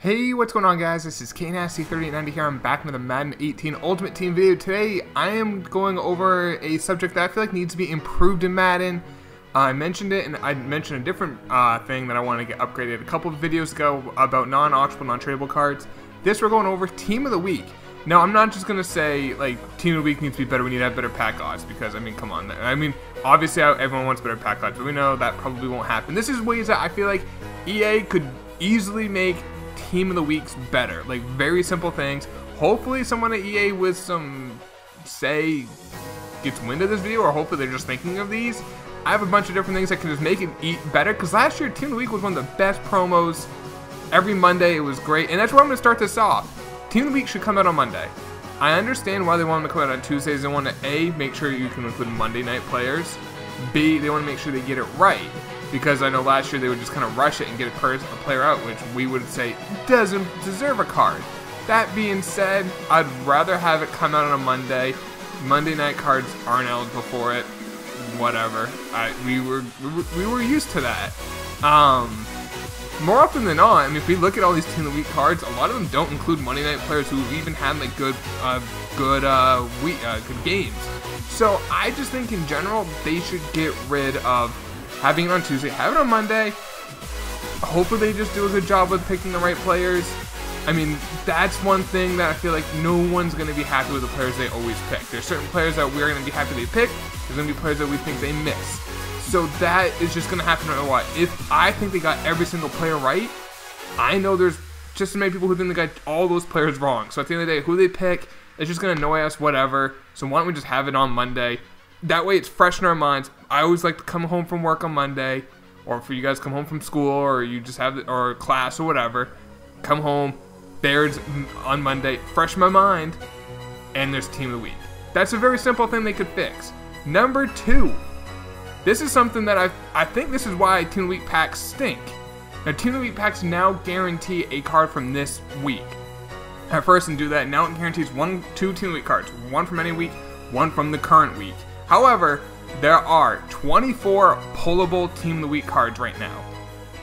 Hey, what's going on, guys? This is KNasty3890 here. I'm back with a Madden 18 Ultimate Team video. Today, I am going over a subject that I feel like needs to be improved in Madden. I mentioned it, and I mentioned a different thing that I want to get upgraded a couple of videos ago about non-auctionable, non-tradable cards. This, we're going over Team of the Week. Now, I'm not just going to say, like, Team of the Week needs to be better, we need to have better pack odds, because, I mean, come on. I mean, obviously, everyone wants better pack odds, but we know that probably won't happen. This is ways that I feel like EA could easily make Team of the Weeks better. Like, very simple things. Hopefully someone at EA with some say gets wind of this video, or hopefully they're just thinking of these. I have a bunch of different things that can just make it better, because last year Team of the Week was one of the best promos. Every Monday it was great, and that's where I'm going to start this off. Team of the Week should come out on Monday. I understand why they want them to come out on Tuesdays. They want to A, make sure you can include Monday night players. B, they want to make sure they get it right. Because I know last year they would just kind of rush it and get a player out, which we would say doesn't deserve a card. That being said, I'd rather have it come out on a Monday. Monday night cards aren't eligible for it. Whatever. We were used to that. More often than not, I mean, if we look at all these Team of the Week cards, a lot of them don't include Monday night players who even had like good games. So I just think in general they should get rid of having it on Tuesday, have it on Monday. Hopefully they just do a good job with picking the right players. I mean, that's one thing that I feel like no one's going to be happy with the players they always pick. There's certain players that we're going to be happy they pick. There's going to be players that we think they miss. So that is just going to happen no matter what. If I think they got every single player right, I know there's just as many people who think they got all those players wrong. So at the end of the day, who they pick, it's just going to annoy us, whatever. So why don't we just have it on Monday? That way it's fresh in our minds. I always like to come home from work on Monday, or for you guys come home from school, or you just have or class or whatever. Come home, there's on Monday, fresh in my mind, and there's Team of the Week. That's a very simple thing they could fix. Number 2, this is something that I think this is why Team of the Week packs stink. Now, Team of the Week packs now guarantee a card from this week. At first, and do that, now it guarantees 2 Team of the Week cards, one from any week, one from the current week. However, there are 24 pullable Team of the Week cards right now.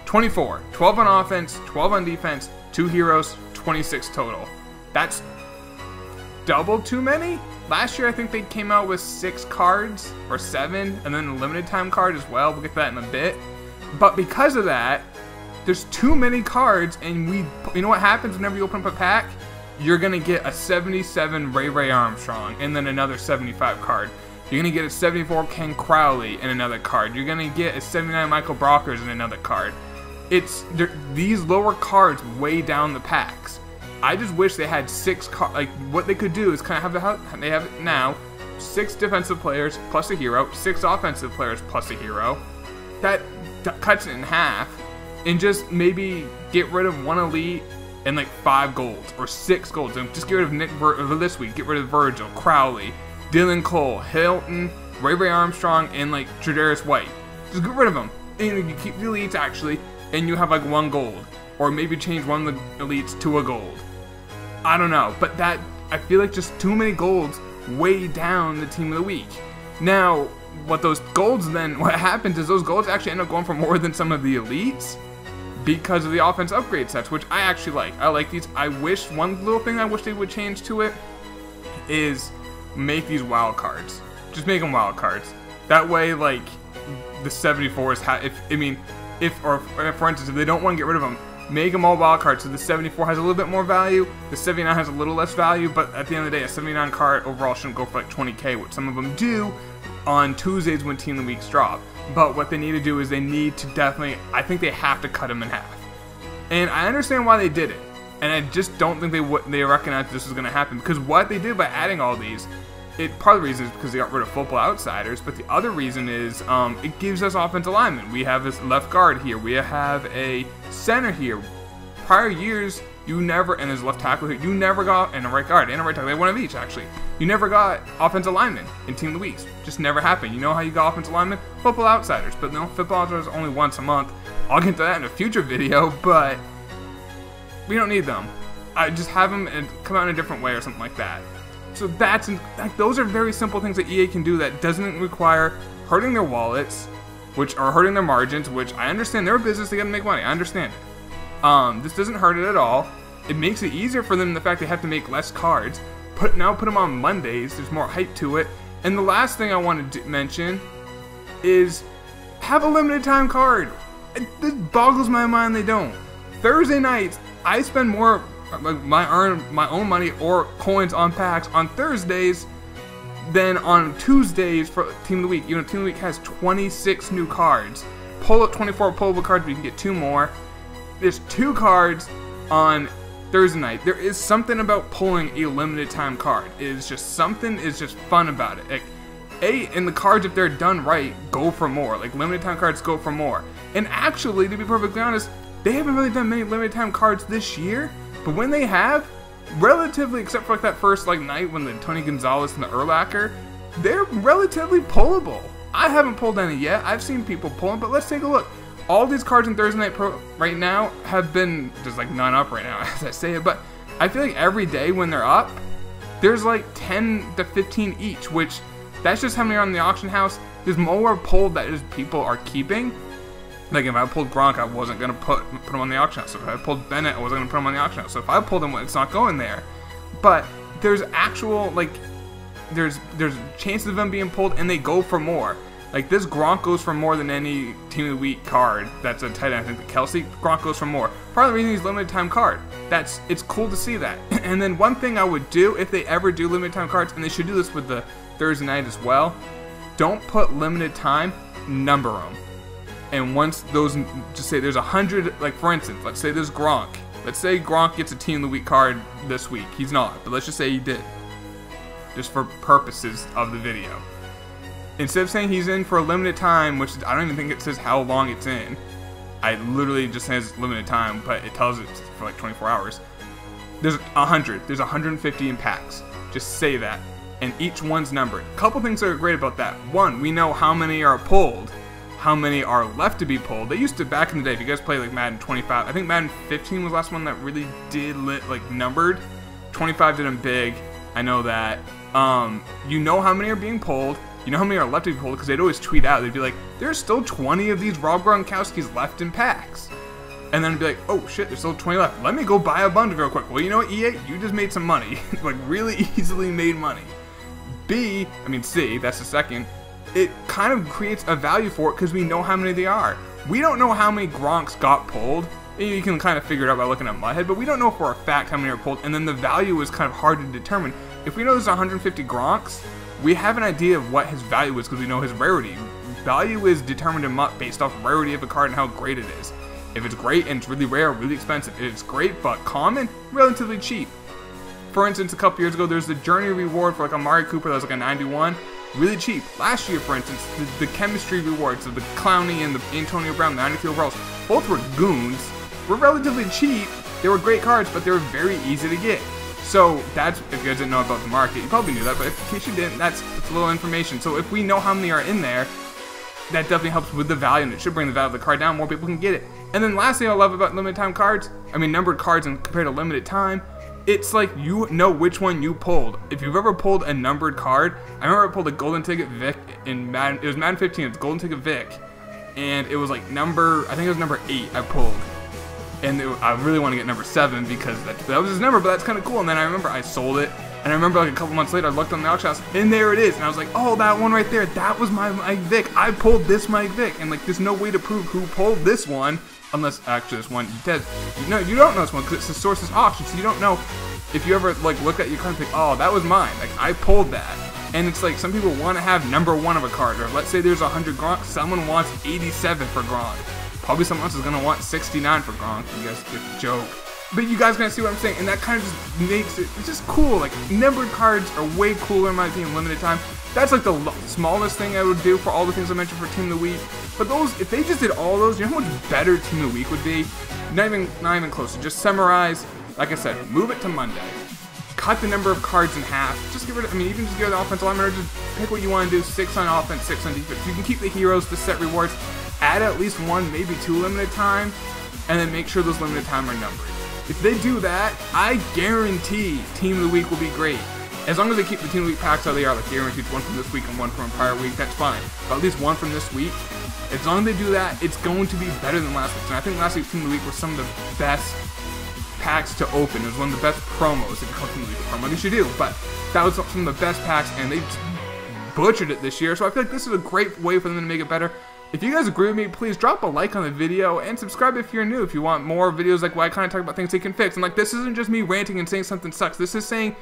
24. 12 on offense, 12 on defense, 2 heroes, 26 total. That's double too many? Last year I think they came out with 6 cards, or 7, and then a limited time card as well. We'll get to that in a bit. But because of that, there's too many cards, and you know what happens whenever you open up a pack? You're going to get a 77 Ray Armstrong, and then another 75 card. You're going to get a 74 Ken Crowley in another card. You're going to get a 79 Michael Brockers in another card. These lower cards weigh down the packs. I just wish they had 6 cards. Like, what they could do is kind of they have it now. 6 defensive players plus a hero. 6 offensive players plus a hero. That cuts it in half. And just maybe get rid of 1 elite and like 5 golds or 6 golds. And just get rid of Nick this week. Get rid of Virgil, Crowley, Dylan Cole, Hilton, Ray Armstrong, and like Tre'Davious White. Just get rid of them. And you keep the elites actually, and you have like 1 gold. Or maybe change one of the elites to a gold. I don't know, but I feel like just too many golds weigh down the Team of the Week. Now, what happens is those golds actually end up going for more than some of the elites because of the offense upgrade sets, which I actually like. I like these. I wish one little thing I wish they would change to it is make these wild cards. Just make them wild cards. That way, like, the 74s for instance, if they don't want to get rid of them, make them all wild cards. So the 74 has a little bit more value, the 79 has a little less value, but at the end of the day, a 79 card overall shouldn't go for like 20k, which some of them do on Tuesdays when Team of the Weeks drop. But what they need to do is they need to I think they have to cut them in half. And I understand why they did it. And I just don't think they recognized this was going to happen, because what they did by adding all these, part of the reason is because they got rid of football outsiders, but the other reason is it gives us offensive linemen. We have this left guard here. We have a center here. Prior years, and his left tackle here, you never got, and a right guard, and a right tackle. They had one of each, actually. You never got offensive linemen in Team of the Weeks. Just never happened. You know how you got offensive linemen? Football outsiders. But no, football outsiders only once a month. I'll get to that in a future video, but we don't need them. I just have them and come out in a different way or something like that. So those are very simple things that EA can do that doesn't require hurting their wallets, which are hurting their margins, which I understand they're a business, they gotta make money, I understand. This doesn't hurt it at all. It makes it easier for them, the fact they have to make less cards. Now put them on Mondays, there's more hype to it. And the last thing I want to mention is have a limited time card. This boggles my mind they don't. Thursday nights, I spend more my own money or coins on packs on Thursdays than on Tuesdays for Team of the Week. You know, Team of the Week has 26 new cards. Pull up 24 pullable cards, but you can get 2 more. There's 2 cards on Thursday night. There is something about pulling a limited time card. It is just something is just fun about it. Like, and the cards, if they're done right, go for more. Like, limited time cards go for more. And actually, to be perfectly honest, they haven't really done many limited time cards this year, but when they have, relatively, except for like that first night when the Tony Gonzalez and the Urlacher, they're relatively pullable. I haven't pulled any yet. I've seen people pull them, but let's take a look. All these cards in Thursday Night Pro right now have been just none up right now as I say it, but I feel like every day when they're up, there's 10 to 15 each, which that's just how many are on the auction house. There's more pulled that is people are keeping. Like, if I pulled Gronk, I wasn't going to put him on the auction house. If I pulled Bennett, I wasn't going to put him on the auction house. So if I pulled him, it's not going there. But there's actual, there's chances of them being pulled, and they go for more. Like, this Gronk goes for more than any Team of the Week card that's a tight end. I think the Kelsey Gronk goes for more. Part of the reason he's limited time card. It's cool to see that. And then one thing I would do, if they ever do limited time cards, and they should do this with the Thursday night as well, don't put limited time, number them. And once those, just say there's 100, for instance, let's say there's Gronk. Let's say Gronk gets a Team of the Week card this week. He's not, but let's just say he did. Just for purposes of the video. Instead of saying he's in for a limited time, which I don't even think it says how long it's in. I literally just says limited time, but it tells it for 24 hours. There's 100. There's 150 in packs. Just say that. And each one's numbered. A couple things that are great about that. One, we know how many are pulled. How many are left to be pulled. They used to, back in the day, if you guys play Madden 25, I think Madden 15 was the last one that really did numbered. 25 did them big, I know that. You know how many are being pulled, you know how many are left to be pulled, because they'd always tweet out, they'd be like, there's still 20 of these Rob Gronkowskis left in packs. And then it'd be like, oh shit, there's still 20 left, let me go buy a bundle real quick. Well, you know what, EA, you just made some money. Really easily made money. C, that's the second. It kind of creates a value for it because we know how many they are. We don't know how many Gronks got pulled. You can kind of figure it out by looking at Mudhead, but we don't know for a fact how many are pulled, and then the value is kind of hard to determine. If we know there's 150 Gronks, we have an idea of what his value is because we know his rarity. Value is determined in MUT based off rarity of a card and how great it is. If it's great and it's really rare, really expensive. If it's great but common, relatively cheap. For instance, a couple years ago, there's the Journey reward for Amari Cooper that was a 91. Really cheap. Last year, for instance, the chemistry rewards of the Clowney and the Antonio Brown, the 92 overalls, both were goons, were relatively cheap. They were great cards, but they were very easy to get. So that's, if you guys didn't know about the market, you probably knew that, but in case you didn't, that's a little information. So if we know how many are in there, that definitely helps with the value, and it should bring the value of the card down. More people can get it. And then last thing I love about limited time cards, numbered cards and compared to limited time, it's you know which one you pulled. If you've ever pulled a numbered card, I remember I pulled a Golden Ticket Vic in Madden. It was Madden 15. It's Golden Ticket Vic, and it was number, I think it was number 8 I pulled, and I really want to get number 7 because that was his number. But that's kind of cool. And then I remember I sold it, and I remember a couple months later I looked on the auction house, and there it is. And I was like, oh, that one right there, that was my Mike Vick. I pulled this Mike Vick, and there's no way to prove who pulled this one. Unless, actually, this one, you don't know this one because it's the source's auction, so you don't know if you ever, look at your card and think, oh, that was mine. I pulled that. And it's some people want to have number 1 of a card, or let's say there's 100 Gronk, someone wants 87 for Gronk. Probably someone else is going to want 69 for Gronk. You guys get the joke. But you guys gonna see what I'm saying, and that kind of just makes it's just cool. Numbered cards are way cooler in my opinion, limited time. That's the smallest thing I would do for all the things I mentioned for Team of the Week. But those, if they just did all those, you know how much better Team of the Week would be? Not even close. Just summarize, like I said, move it to Monday. Cut the number of cards in half. Just get rid of, even just get rid of the offensive lineman, or just pick what you want to do, 6 on offense, 6 on defense. You can keep the heroes to set rewards, add at least 1, maybe 2 limited time, and then make sure those limited time are numbered. If they do that, I guarantee Team of the Week will be great. As long as they keep the Team of the Week packs how they are, guaranteed 1 from this week and 1 from a prior week, that's fine. But at least 1 from this week, As long as they do that, it's going to be better than last week's. And I think last week's Team of the Week was some of the best packs to open. It was one of the best promos, if you call Team of the Week a promo, I guess you do, but that was some of the best packs, and they butchered it this year, so I feel like this is a great way for them to make it better. If you guys agree with me, please drop a like on the video, and subscribe if you're new, if you want more videos like where I kind of talk about things they can fix. And like, this isn't just me ranting and saying something sucks, this is saying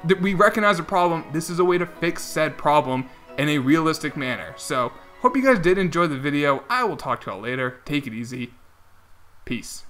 that we recognize a problem, this is a way to fix said problem in a realistic manner. So, hope you guys did enjoy the video. I will talk to y'all later. Take it easy. Peace.